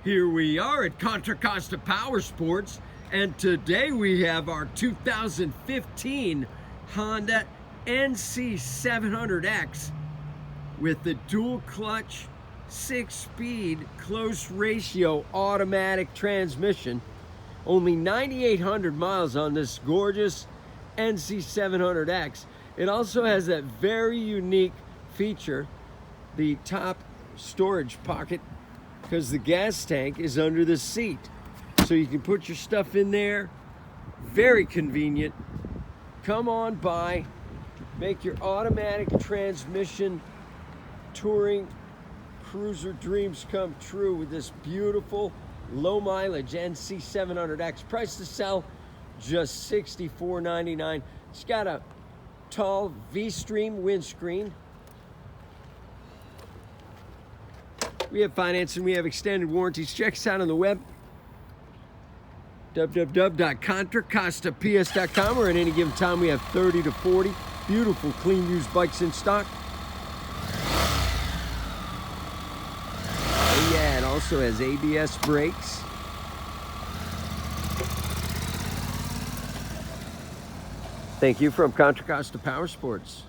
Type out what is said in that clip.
Here we are at Contra Costa Powersports, and today we have our 2015 Honda NC700X with the dual clutch, 6-speed, close ratio automatic transmission. Only 9,800 miles on this gorgeous NC700X. It also has that very unique feature, the top storage pocket, because the gas tank is under the seat. So you can put your stuff in there. Very convenient. Come on by, make your automatic transmission touring cruiser dreams come true with this beautiful low mileage NC700X. Price to sell, just $64.99. It's got a tall V-Stream windscreen. We have financing, we have extended warranties. Check us out on the web, www.contracostaps.com, or at any given time we have 30 to 40 beautiful, clean, used bikes in stock. Oh yeah, it also has ABS brakes. Thank you from Contra Costa Powersports.